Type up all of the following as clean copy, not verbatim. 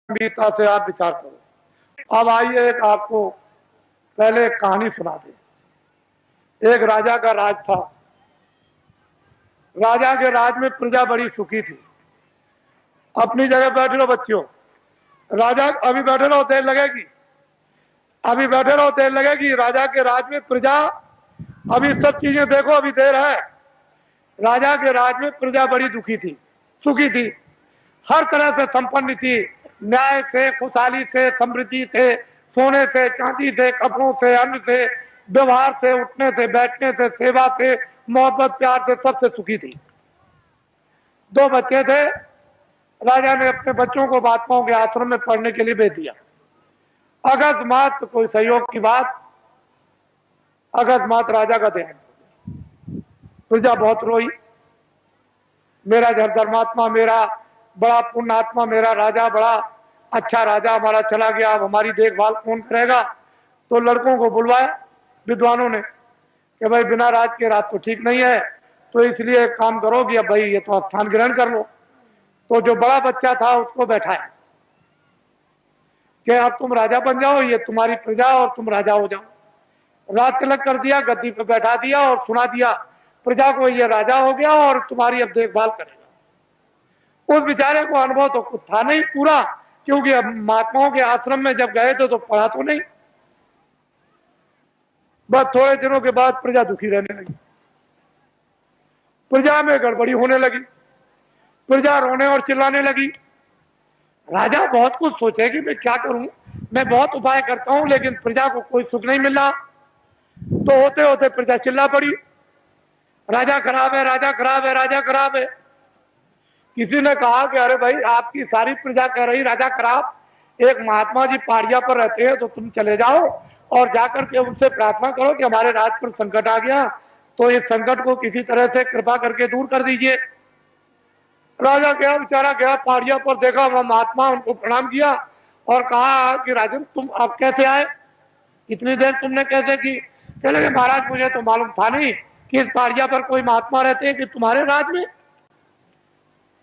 गंभीरता से आप विचार करो। अब आइए एक आपको पहले एक कहानी सुना दे। एक राजा का राज था। राजा के राज में प्रजा बड़ी सुखी थी। अपनी जगह बैठे रहो बच्चियों। राजा अभी बैठे रहो, देर लगेगी। अभी बैठे रहो, देर लगेगी। राजा के राज में प्रजा, अभी सब चीजें देखो, अभी देर है। राजा के राज में प्रजा बड़ी दुखी थी, सुखी थी, हर तरह से संपन्न थी। न्याय से, खुशहाली से, समृद्धि से, सोने से, चांदी से, कपड़ों से, अन्न से, व्यवहार से, उठने से, बैठने से, सेवा से, मोहब्बत प्यार से, सबसे सुखी थी। दो बच्चे थे। राजा ने अपने बच्चों को महात्माओं के आश्रम में पढ़ने के लिए भेज दिया। अकस्मात कोई सहयोग की बात, अकस्मात राजा का देहांत हो गया। प्रजा बहुत रोई। मेरा धर्मात्मा, मेरा बड़ा पुण्यात्मा, मेरा राजा बड़ा अच्छा राजा हमारा चला गया, अब हमारी देखभाल कौन करेगा। तो लड़कों को बुलवाया विद्वानों ने कि भाई बिना राज के राज तो ठीक नहीं है, तो इसलिए एक काम करो कि अब भाई ये तो स्थान ग्रहण कर लो। तो जो बड़ा बच्चा था उसको बैठाया कि अब तुम राजा बन जाओ, ये तुम्हारी प्रजा और तुम राजा हो जाओ। राज तिलक कर दिया, गद्दी पर बैठा दिया और सुना दिया प्रजा को ये राजा हो गया और तुम्हारी अब देखभाल करेगा। उस बेचारे को अनुभव तो कुछ था नहीं पूरा, क्योंकि अब महात्माओं के आश्रम में जब गए थे तो पढ़ा तो नहीं। बस थोड़े दिनों के बाद प्रजा दुखी रहने लगी, प्रजा में गड़बड़ी होने लगी, प्रजा रोने और चिल्लाने लगी। राजा बहुत कुछ सोचे कि मैं क्या करूं, मैं बहुत उपाय करता हूं लेकिन प्रजा को कोई सुख नहीं मिल रहा। तो होते होते प्रजा चिल्ला पड़ी, राजा खराब है, राजा खराब है, राजा खराब है। किसी ने कहा कि अरे भाई आपकी सारी प्रजा कह रही राजा खराब, एक महात्मा जी पहाड़िया पर रहते हैं, तो तुम चले जाओ और जाकर के उनसे प्रार्थना करो कि हमारे राज पर संकट आ गया, तो इस संकट को किसी तरह से कृपा करके दूर कर दीजिए। राजा गया, बेचारा गया पहाड़िया पर, देखा वहां महात्मा, उनको प्रणाम किया और कहा कि राजन तुम अब कैसे आए, इतनी देर तुमने कैसे की। कहने लगे महाराज मुझे तो मालूम था नहीं कि इस पहाड़िया पर कोई महात्मा रहते हैं कि तुम्हारे राज में,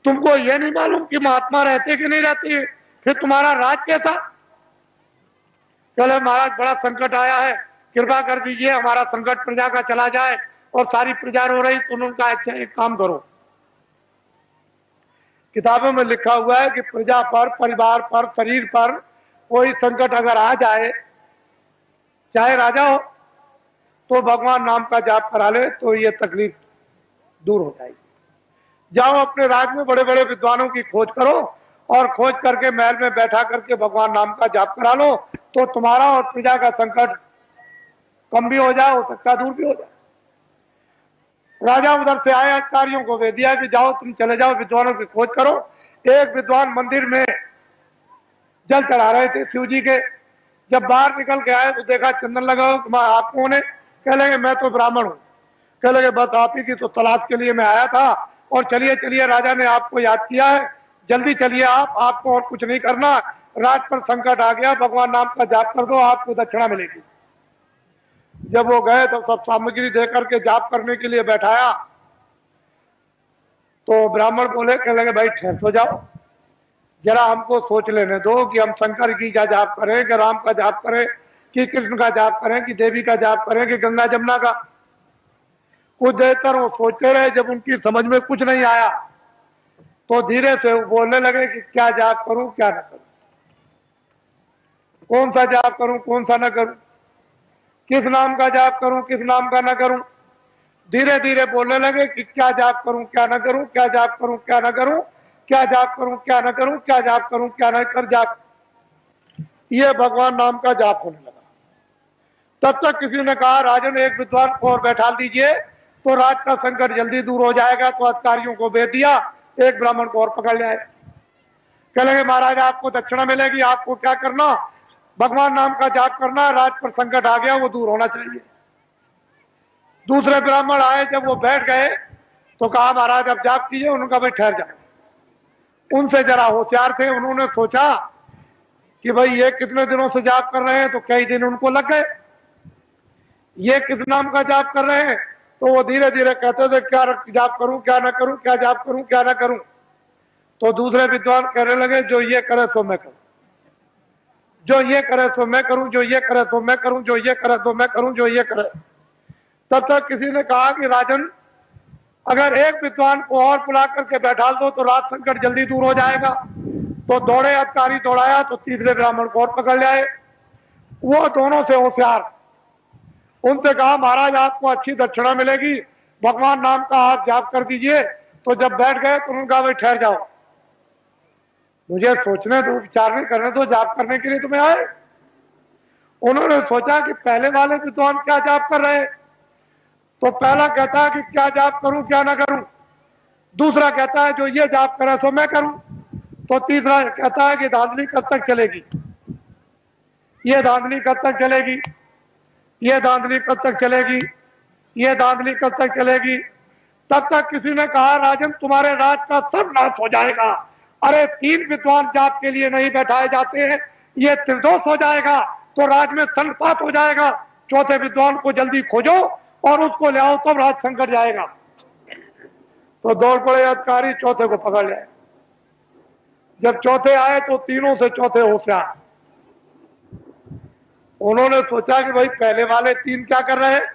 तुमको यह नहीं मालूम कि महात्मा रहते कि नहीं रहते, फिर तुम्हारा राज कैसा। चले महाराज बड़ा संकट आया है, कृपा कर दीजिए हमारा संकट प्रजा का चला जाए। और सारी प्रजा रो रही। तो उनका अच्छा एक काम करो, किताबों में लिखा हुआ है कि प्रजा पर, परिवार पर, शरीर पर कोई संकट अगर आ जाए, चाहे राजा हो, तो भगवान नाम का जाप करा ले तो ये तकलीफ दूर हो जाएगी। जाओ अपने राज में बड़े बड़े विद्वानों की खोज करो और खोज करके महल में बैठा करके भगवान नाम का जाप करा लो, तो तुम्हारा और प्रजा का संकट कम भी हो जाए, हो सकता दूर भी हो जाए। राजा उधर से आए, अधिकारियों को दे दिया कि जाओ तुम चले जाओ विद्वानों की खोज करो। एक विद्वान मंदिर में जल चढ़ा रहे थे शिव जी के। जब बाहर निकल के आए तो देखा चंदन लगा हो। आप कौन है? कह लगे मैं तो ब्राह्मण हूँ। कह लगे बस आप ही की तो तलाश के लिए मैं आया था, और चलिए चलिए राजा ने आपको याद किया है, जल्दी चलिए आपको और कुछ नहीं करना, राज पर संकट आ गया, भगवान नाम का जाप कर दो, आपको दक्षिणा मिलेगी। जब वो गए तो सब सामग्री देकर के जाप करने के लिए बैठाया, तो ब्राह्मण बोले, कह लगे भाई ठहर तो जाओ, जरा हमको सोच लेने दो कि हम शंकर की का जाप करें कि राम का जाप करें कि कृष्ण का जाप करें कि देवी का जाप करें कि गंगा जमुना का। कुछ देर तक वो सोचते रहे। जब उनकी समझ में कुछ नहीं आया तो धीरे से वो बोलने लगे कि क्या जाप करूं क्या न करूं, कौन सा जाप करूं कौन सा न करूं, किस नाम का जाप करूं किस नाम का न करूं। धीरे धीरे बोलने लगे कि क्या जाप करूं क्या न करूं, क्या जाप करूं क्या न करूं, क्या जाप करूं क्या न करूं, क्या जाप करूं क्या न कर जाप। ये भगवान नाम का जाप होने लगा। तब तक किसी ने कहा राजन एक विद्वान को और बैठा दीजिए तो राज का संकट जल्दी दूर हो जाएगा। तो अधिकारियों को भेज दिया, एक ब्राह्मण को और पकड़ ले आए। कह लगे महाराज आपको दक्षिणा मिलेगी, आपको क्या करना, भगवान नाम का जाप करना, राज पर संकट आ गया वो दूर होना चाहिए। दूसरे ब्राह्मण आए, जब वो बैठ गए तो कहा महाराज अब जाप कीजिए। उन्होंने भाई ठहर जाओ। उनसे जरा होशियार थे, उन्होंने सोचा कि भाई ये कितने दिनों से जाप कर रहे हैं, तो कई दिन उनको लग गए। ये किस नाम का जाप कर रहे हैं, तो वो धीरे धीरे कहते थे क्या जाप करूं क्या ना करूं, क्या जाप करूं क्या ना करूं। तो दूसरे विद्वान कहने लगे जो ये करे सो मैं करूं। जो ये करे तो मैं करूं, जो ये करे तो मैं करूं, जो ये करे तो मैं करूं, जो ये करे। तब तक किसी ने कहा कि राजन, अगर एक विद्वान को और बुला करके बैठा दो तो राज संकट जल्दी दूर हो जाएगा। तो दौड़े अधिकारी, दौड़ाया तो तीसरे ब्राह्मण को और पकड़ लाए। वो दोनों से होशियार, उनसे कहा महाराज आपको अच्छी दक्षिणा मिलेगी, भगवान नाम का हाथ जाप कर दीजिए। तो जब बैठ गए तो उन्होंने कहा भाई ठहर जाओ, मुझे सोचने दो, विचारने करने दो, जाप करने के लिए तुम्हें आए। उन्होंने सोचा कि पहले वाले विद्वान क्या जाप कर रहे हैं। तो पहला कहता है कि क्या जाप करूं क्या ना करूं, दूसरा कहता है जो ये जाप करे सो मैं करूं, तो तीसरा कहता है कि धांधली कब तक चलेगी, ये धांधली कब तक चलेगी, ये धांधली कब तक चलेगी, ये धांधली कब तक चलेगी। तब तक किसी ने कहा राजन तुम्हारे राज का सब नाश हो जाएगा। अरे 3 विद्वान जाप के लिए नहीं बैठाए जाते हैं, ये त्रिदोष हो जाएगा तो राज में संघपात हो जाएगा। चौथे विद्वान को जल्दी खोजो और उसको ले आओ, तब राज संकट जाएगा। तो दौड़ पड़े अधिकारी, चौथे को पकड़ लिया। जब चौथे आए तो तीनों से चौथे होशियार। उन्होंने सोचा कि भाई पहले वाले 3 क्या कर रहे हैं।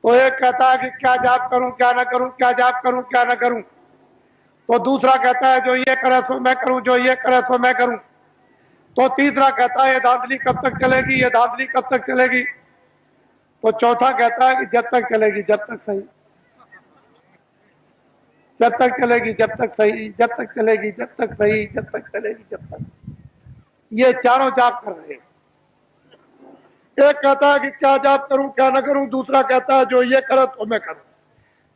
तो एक कहता है कि क्या जाप करूं क्या ना करूं, क्या जाप करूं क्या ना करूं। तो दूसरा कहता है जो ये करे सो मैं करूं, जो ये करे सो मैं करूं। तो तीसरा कहता है ये धांधली कब तक चलेगी, ये धांधली कब तक चलेगी। तो चौथा कहता है कि जब तक चलेगी जब तक सही, जब तक चलेगी जब तक सही, जब तक चलेगी जब तक सही, जब तक चलेगी जब तक। ये चारों जाप कर रहे हैं। एक कहता है कि क्या जाप करूं क्या ना करूं, दूसरा कहता है जो ये करे तो मैं करूं,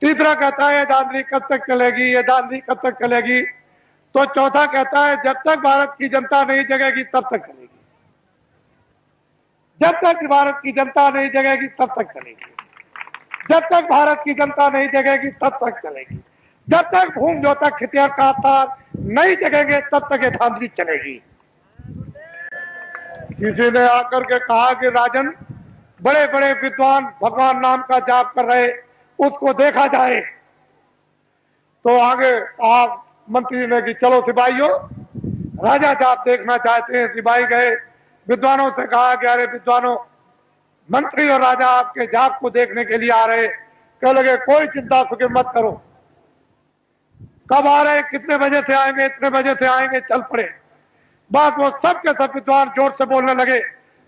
तीसरा कहता है ये धांधली कब तक चलेगी, ये धांधली कब तक चलेगी। तो चौथा कहता है जब तक भारत की जनता नहीं जगेगी तब तक चलेगी, जब तक भारत की जनता नहीं जगेगी तब तक चलेगी, जब तक भारत की जनता नहीं जगेगी तब तक चलेगी, जब तक भूम जो तक खितियार का तार नहीं जगेंगे तब तक ये धांधली चलेगी। किसी ने आकर के कहा कि राजन बड़े बड़े विद्वान भगवान नाम का जाप कर रहे, उसको देखा जाए। तो आगे आप मंत्री ने कि चलो सिपाहियों, राजा जाप देखना चाहते हैं। सिपाही गए, विद्वानों से कहा कि अरे विद्वानों, मंत्री और राजा आपके जाप को देखने के लिए आ रहे। कह लगे कोई चिंता फिक्र मत करो, कब आ रहे, कितने बजे से आएंगे, इतने बजे से आएंगे, चल पड़े। बात वो सब के सब विद्वान जोर से बोलने लगे,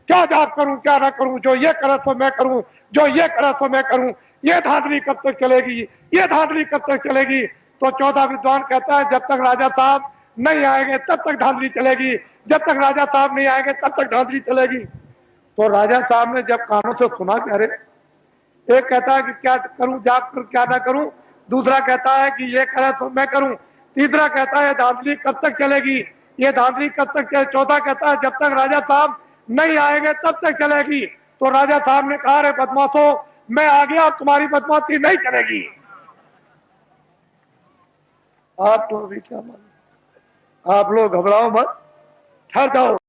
क्या जाप करूं क्या ना करूं, जो ये करे तो मैं करूं, जो ये करे तो मैं करूं, ये धांधली कब तक चलेगी, ये धांधली कब तक चलेगी। तो चौथा विद्वान कहता है जब तक राजा साहब नहीं आएंगे तब तक धांधली चलेगी, जब तक राजा साहब नहीं आएंगे तब तक धांधली चलेगी। तो राजा साहब ने जब कानों से सुना कि अरे, एक कहता है कि क्या करूं जाप कर क्या ना करूं, दूसरा कहता है कि ये करे तो मैं करूं, तीसरा कहता है धांधली कब तक चलेगी, ये धांधली कब तक चले, चौथा कहता है जब तक राजा साहब नहीं आएंगे तब तक चलेगी। तो राजा साहब ने कहा रे बदमाशों, मैं आ गया, अब तुम्हारी बदमाशी नहीं चलेगी। आप तो अभी क्या मालूम, आप लोग घबराओ मत, ठहर जाओ।